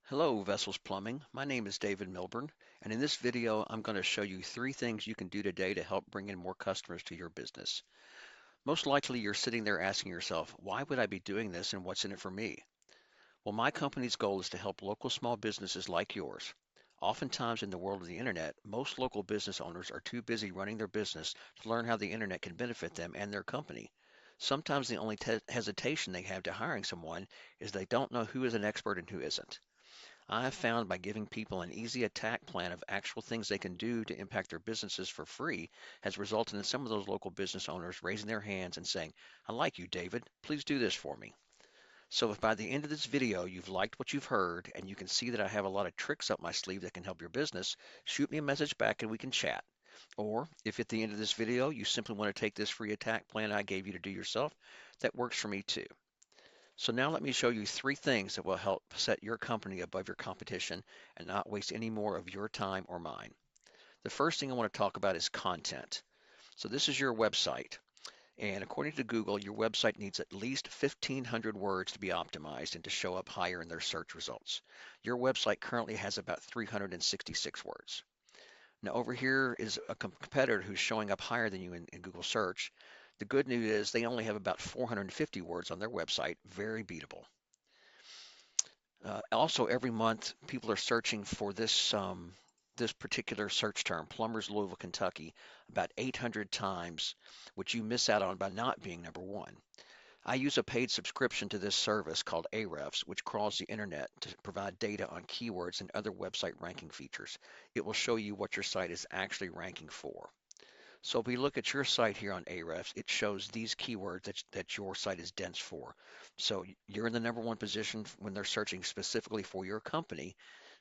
Hello, Vessels Plumbing. My name is David Milburn, and in this video, I'm going to show you 3 things you can do today to help bring in more customers to your business. Most likely, you're sitting there asking yourself, why would I be doing this and what's in it for me? Well, my company's goal is to help local small businesses like yours. Oftentimes in the world of the internet, most local business owners are too busy running their business to learn how the internet can benefit them and their company. Sometimes the only hesitation they have to hiring someone is they don't know who is an expert and who isn't. I have found by giving people an easy attack plan of actual things they can do to impact their businesses for free has resulted in some of those local business owners raising their hands and saying, I like you, David. Please do this for me. So if by the end of this video you've liked what you've heard and you can see that I have a lot of tricks up my sleeve that can help your business, shoot me a message back and we can chat. Or if at the end of this video you simply want to take this free attack plan I gave you to do yourself, that works for me too. So now let me show you 3 things that will help set your company above your competition and not waste any more of your time or mine. The first thing I want to talk about is content. So this is your website. And according to Google, your website needs at least 1,500 words to be optimized and to show up higher in their search results. Your website currently has about 366 words. Now over here is a competitor who's showing up higher than you in Google search. The good news is they only have about 450 words on their website, very beatable. Also, every month people are searching for this particular search term, Plumbers, Louisville, Kentucky, about 800 times, which you miss out on by not being number one. I use a paid subscription to this service called Ahrefs, which crawls the internet to provide data on keywords and other website ranking features. It will show you what your site is actually ranking for. So if we look at your site here on Ahrefs, it shows these keywords that your site is dense for. So you're in the number one position when they're searching specifically for your company.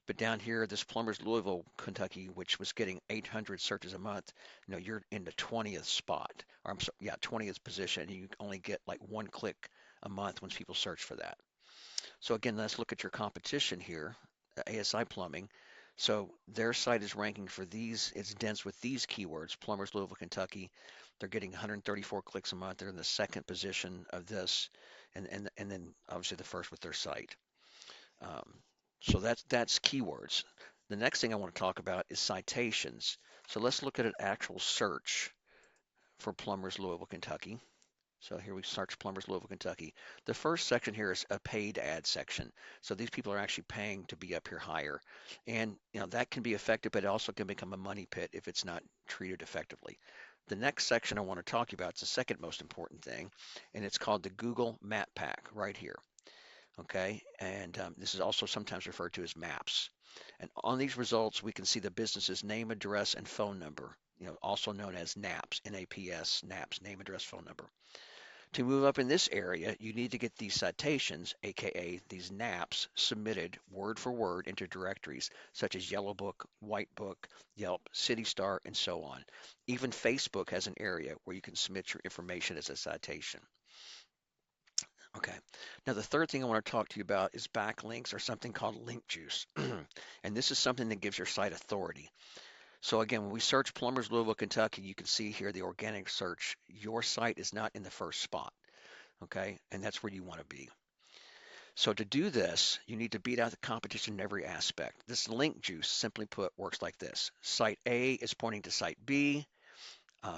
But down here, this Plumbers Louisville, Kentucky, which was getting 800 searches a month, you're in the 20th spot, or I'm sorry, yeah, 20th position. And you only get like 1 click a month when people search for that. So again, let's look at your competition here, ASI Plumbing. So their site is ranking for these, it's dense with these keywords, Plumbers, Louisville, Kentucky. They're getting 134 clicks a month. They're in the second position of this, and then obviously the first with their site. Um, so that's keywords. The next thing I want to talk about is citations. So let's look at an actual search for Plumbers, Louisville, Kentucky. So here we search Plumbers, Louisville, Kentucky. The first section here is a paid ad section. So these people are actually paying to be up here higher. And that can be effective, but it also can become a money pit if it's not treated effectively. The next section I want to talk about is the second most important thing, and it's called the Google Map Pack right here. Okay, and this is also sometimes referred to as maps. And on these results, we can see the business's name, address, and phone number, also known as NAPS, N-A-P-S, NAPS, name, address, phone number. To move up in this area, you need to get these citations, aka these NAPs, submitted word for word into directories such as Yellow Book, White Book, Yelp, CityStar, and so on. Even Facebook has an area where you can submit your information as a citation. Okay. Now, the third thing I want to talk to you about is backlinks or something called link juice. And this is something that gives your site authority. So again, when we search Plumbers, Louisville, Kentucky, you can see here the organic search. Your site is not in the first spot. Okay. And that's where you want to be. So to do this, you need to beat out the competition in every aspect. This link juice, simply put, works like this. Site A is pointing to site B.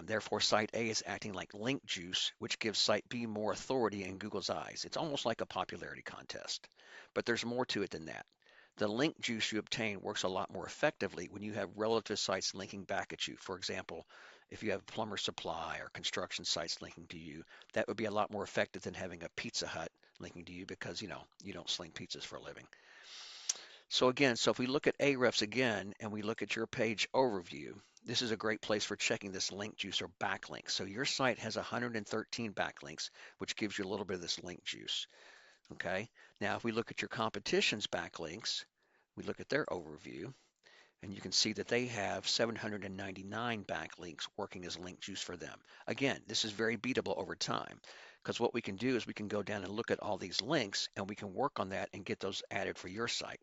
Therefore, Site A is acting like link juice, which gives Site B more authority in Google's eyes. It's almost like a popularity contest, but there's more to it than that. The link juice you obtain works a lot more effectively when you have relative sites linking back at you. For example, if you have plumber supply or construction sites linking to you, that would be a lot more effective than having a Pizza Hut linking to you because, you don't sling pizzas for a living. So again, if we look at Ahrefs again and we look at your page overview, this is a great place for checking this link juice or backlink. So your site has 113 backlinks, which gives you a little bit of this link juice. Okay. Now, if we look at your competition's backlinks, we look at their overview, and you can see that they have 799 backlinks working as link juice for them. Again, this is very beatable over time because what we can do is we can go down and look at all these links and we can work on that and get those added for your site.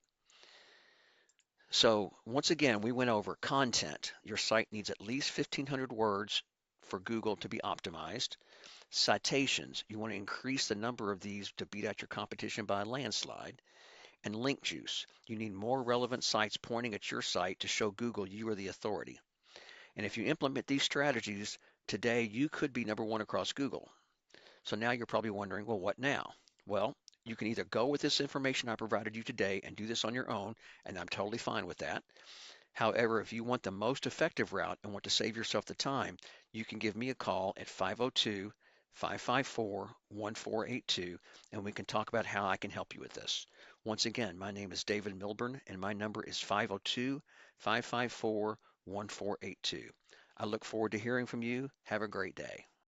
So once again, we went over content. Your site needs at least 1,500 words for Google to be optimized. Citations, you want to increase the number of these to beat out your competition by a landslide. and link juice. You need more relevant sites pointing at your site to show Google you are the authority. And if you implement these strategies today, you could be number one across Google. So now you're probably wondering, well, what now? Well, you can either go with this information I provided you today and do this on your own, and I'm totally fine with that. However, if you want the most effective route and want to save yourself the time, you can give me a call at 502 554 1482, and we can talk about how I can help you with this. Once again, my name is David Milburn, and my number is 502 554 1482. I look forward to hearing from you. Have a great day.